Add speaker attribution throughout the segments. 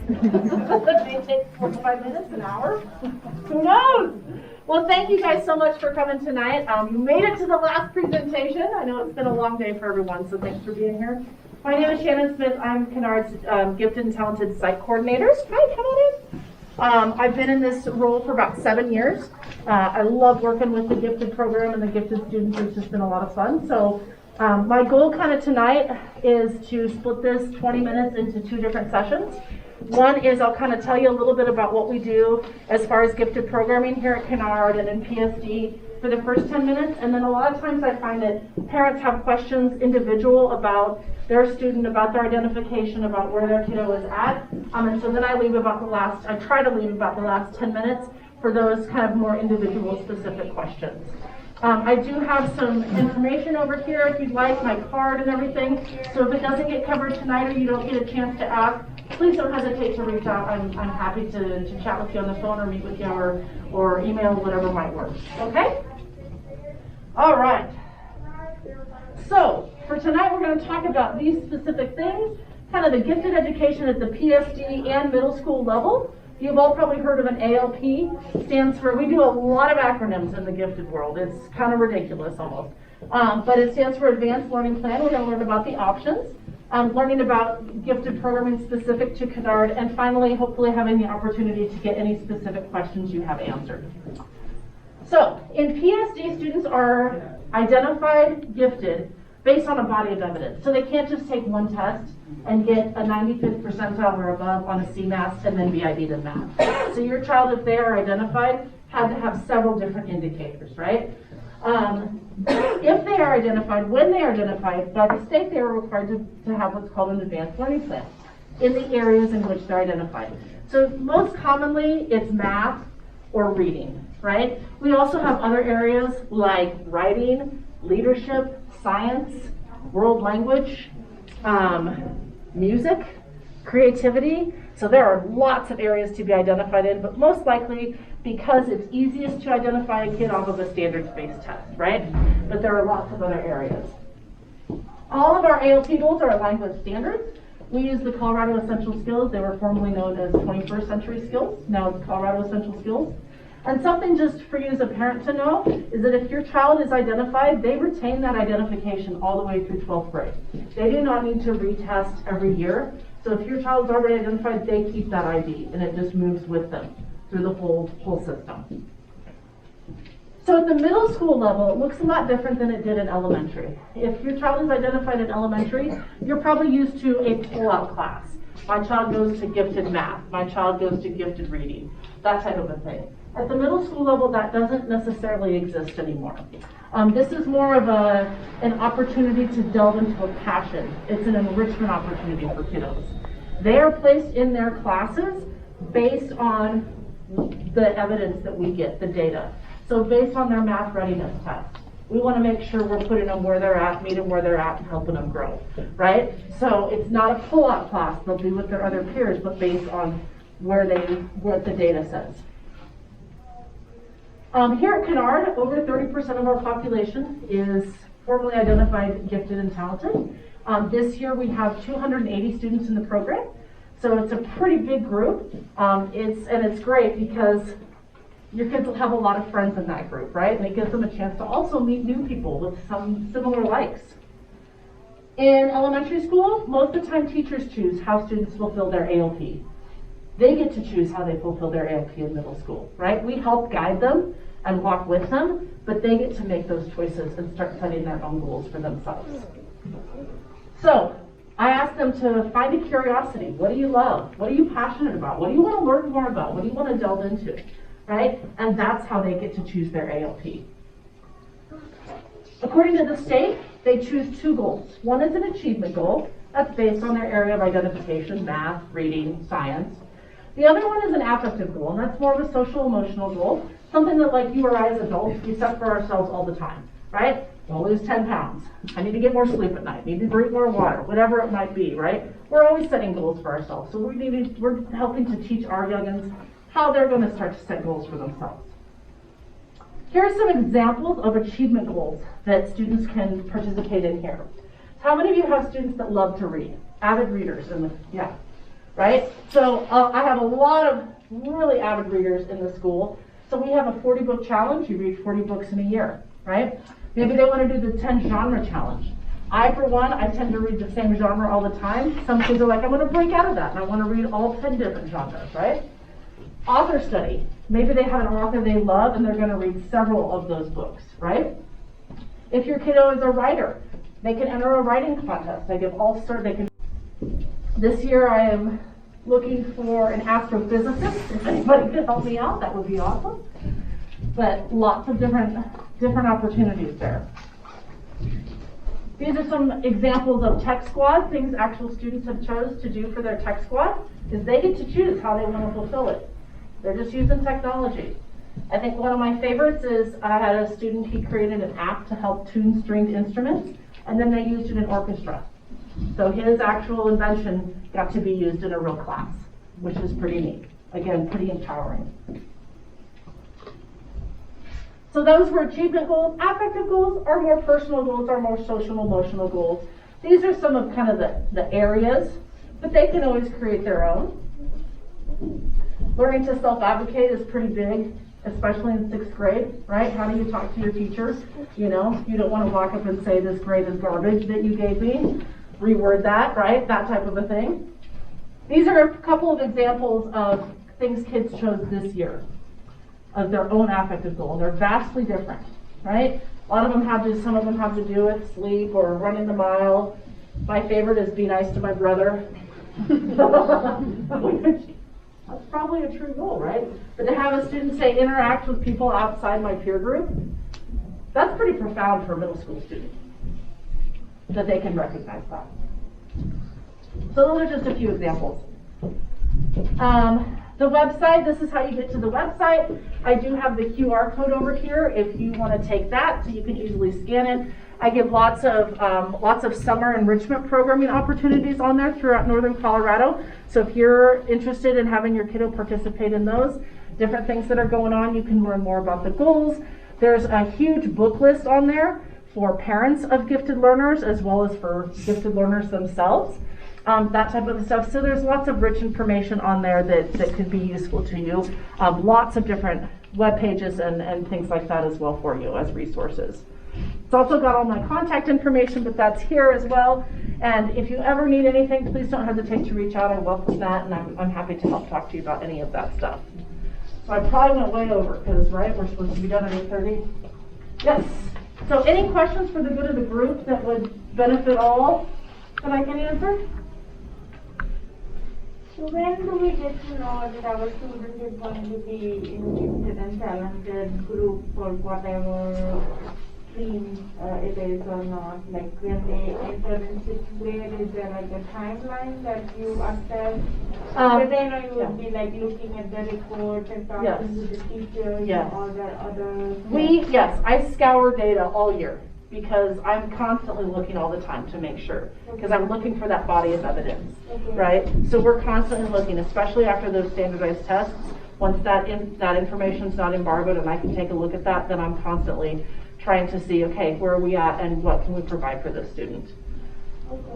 Speaker 1: It may take 45 minutes, an hour. Who knows? Well, thank you guys so much for coming tonight. You made it to the last presentation. I know it's been a long day for everyone, so thanks for being here. My name is Shannon Smith. I'm Kinard's Gifted and Talented Site Coordinator. Hi, come on in. I've been in this role for about 7 years. I love working with the Gifted program and the Gifted students. It's just been a lot of fun. So my goal kind of tonight is to split this 20 minutes into 2 different sessions. One is I'll kind of tell you a little bit about what we do as far as gifted programming here at Kinard and in PSD for the first 10 minutes. And then a lot of times I find that parents have questions individual about their student, about their identification, about where their kiddo is at. And so then I try to leave about the last 10 minutes for those kind of more individual specific questions. I do have some information over here if you'd like, my card and everything. So if it doesn't get covered tonight or you don't get a chance to ask, please don't hesitate to reach out. I'm happy to chat with you on the phone or meet with you or email, whatever might work. Okay? All right. So for tonight, we're going to talk about these specific things, kind of the gifted education at the PSD and middle school level. You've all probably heard of an ALP. Stands for, we do a lot of acronyms in the gifted world. It's kind of ridiculous almost. But it stands for Advanced Learning Plan. We're going to learn about the options, learning about gifted programming specific to Kinard, and finally, hopefully having the opportunity to get any specific questions you have answered. So in PSD, students are identified gifted based on a body of evidence. So they can't just take one test and get a 95th percentile or above on a CMAS and then be ID'd in math. So your child, if they are identified, had to have several different indicators, right? If they are identified, when they are identified, by the state, they are required to have what's called an advanced learning plan in the areas in which they're identified. So most commonly, it's math or reading, right? We also have other areas like writing, leadership, science, world language, music, creativity. So there are lots of areas to be identified in, but most likely because it's easiest to identify a kid off of a standards-based test, right? But there are lots of other areas. All of our ALP goals are aligned with standards. We use the Colorado Essential Skills. They were formerly known as 21st Century Skills. Now it's Colorado Essential Skills. And something just for you as a parent to know is that if your child is identified, they retain that identification all the way through 12th grade. They do not need to retest every year. So if your child is already identified, they keep that ID, and it just moves with them through the whole system. So at the middle school level, it looks a lot different than it did in elementary. If your child is identified in elementary, you're probably used to a pull-out class. My child goes to gifted math. My child goes to gifted reading. That type of a thing. At the middle school level, that doesn't necessarily exist anymore. This is more of an opportunity to delve into a passion. It's an enrichment opportunity for kiddos. They are placed in their classes based on the evidence that we get, the data. So based on their math readiness test. We want to make sure we're putting them where they're at, meeting where they're at, and helping them grow, right? So it's not a pull-out class. They'll be with their other peers, but based on what the data says. Here at Kinard, over 30% of our population is formally identified gifted and talented. This year we have 280 students in the program, so it's a pretty big group. It's great because your kids will have a lot of friends in that group, right? And it gives them a chance to also meet new people with some similar likes. In elementary school, most of the time teachers choose how students fulfill their ALP. They get to choose how they fulfill their ALP in middle school, right? We help guide them and walk with them, but they get to make those choices and start setting their own goals for themselves. So I ask them to find a curiosity. What do you love? What are you passionate about? What do you want to learn more about? What do you want to delve into, right? And that's how they get to choose their ALP. According to the state, they choose 2 goals. One is an achievement goal. That's based on their area of identification, math, reading, science. The other one is an affective goal, and that's more of a social emotional goal, something that like you or I as adults, we set for ourselves all the time, right? I'll lose 10 pounds. I need to get more sleep at night. I need to drink more water, whatever it might be, right? We're always setting goals for ourselves. So we're helping to teach our youngins how they're going to start to set goals for themselves. Here are some examples of achievement goals that students can participate in here. How many of you have students that love to read? Avid readers? Yeah. right? So I have a lot of really avid readers in the school. So we have a 40-book challenge. You read 40 books in a year, right? Maybe they want to do the 10 genre challenge. I, for one, I tend to read the same genre all the time. Some kids are like, I'm going to break out of that, and I want to read all 10 different genres, right? Author study. Maybe they have an author they love, and they're going to read several of those books, right? If your kiddo is a writer, they can enter a writing contest. They give all sorts. This year, I am looking for an astrophysicist. If anybody could help me out, that would be awesome. But lots of different opportunities there. These are some examples of tech squad, things actual students have chose to do for their tech squad, is they get to choose how they want to fulfill it. They're just using technology. I think one of my favorites is I had a student, he created an app to help tune stringed instruments, and then they used it in orchestra. So his actual invention got to be used in a real class, which is pretty neat. Again, pretty empowering. So those were achievement goals. Affective goals are more personal goals, are more social emotional goals. These are some of kind of the areas, but they can always create their own. Learning to self-advocate is pretty big, especially in 6th grade, right? How do you talk to your teachers? You know, you don't want to walk up and say, this grade is garbage that you gave me. Reword that, right? That type of a thing. These are a couple of examples of things kids chose this year of their own affective goal, and they're vastly different, right? A lot of them some of them have to do with sleep or running the mile. My favorite is be nice to my brother. That's probably a true goal, right? But to have a student say interact with people outside my peer group, that's pretty profound for a middle school student, that they can recognize that. So those are just a few examples. The website, this is how you get to the website. I do have the QR code over here if you want to take that, so you can easily scan it. I give lots of summer enrichment programming opportunities on there throughout northern Colorado. So if you're interested in having your kiddo participate in those, different things that are going on, you can learn more about the goals. There's a huge book list on there for parents of gifted learners as well as for gifted learners themselves. That type of stuff. So there's lots of rich information on there that could be useful to you. Lots of different web pages and things like that as well for you as resources. It's also got all my contact information, but that's here as well. And if you ever need anything, please don't hesitate to reach out. I welcome that, and I'm happy to help talk to you about any of that stuff. So I probably went way over because, right, we're supposed to be done at 8:30. Yes. So any questions for the good of the group that would benefit all that I can answer?
Speaker 2: So when do we get to know that our student is going to be in gifted and talented group or whatever stream it is or not? Like when they enter in 6th grade, is there like a timeline that you assess? But then you would be like looking at the report and talking to the teachers and all the other...
Speaker 1: Yes, I scour data all year because I'm constantly looking all the time to make sure, because I'm looking for that body of evidence, right? So we're constantly looking, especially after those standardized tests. Once that information's not embargoed and I can take a look at that, then I'm constantly trying to see, okay, where are we at and what can we provide for this student?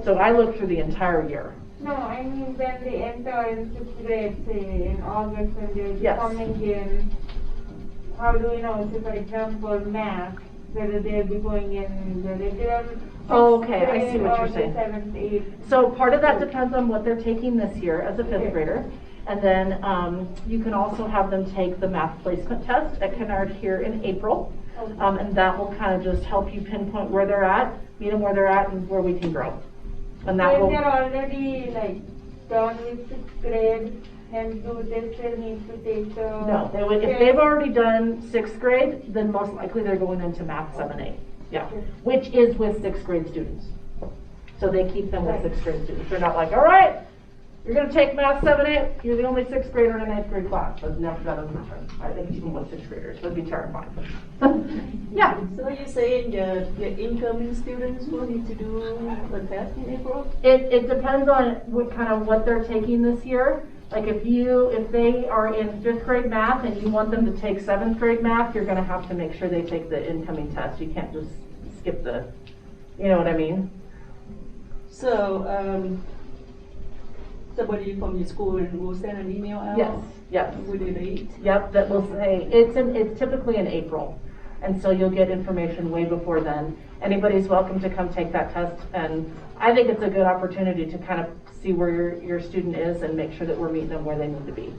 Speaker 1: So I look through the entire year.
Speaker 2: No, I mean when they enter in 6th grade, say in August when they're coming in, how do we know, say for example, math, whether they'll be going in the regular
Speaker 1: Okay, I see what you're saying.
Speaker 2: 7th, 8th.
Speaker 1: So part of that depends on what they're taking this year as a 5th grader. And then you can also have them take the math placement test at Kinard here in April. And that will kind of just help you pinpoint where they're at, meet them where they're at, and where we can grow. And that will...
Speaker 2: If they're already like done with 6th grade, and do they still need to take the...
Speaker 1: No, they would, if they've already done 6th grade, then most likely they're going into math 7A. Yeah, which is with 6th grade students. So they keep them with 6th grade students. They're not like, all right, you're going to take math 7A, you're the only 6th grader in an 8th grade class. That doesn't happen. They keep them with 6th graders. It would be terrifying. Yeah.
Speaker 3: So you're saying the incoming students will need to do the test in April?
Speaker 1: It depends on what they're taking this year. Like if they are in 5th grade math and you want them to take 7th grade math, you're going to have to make sure they take the incoming test. You can't just skip you know what I mean?
Speaker 3: So somebody from your school will send an email out?
Speaker 1: Yes.
Speaker 3: With the date?
Speaker 1: Yep, that will say, it's typically in April. And so you'll get information way before then. Anybody's welcome to come take that test. And I think it's a good opportunity to kind of see where your student is and make sure that we're meeting them where they need to be.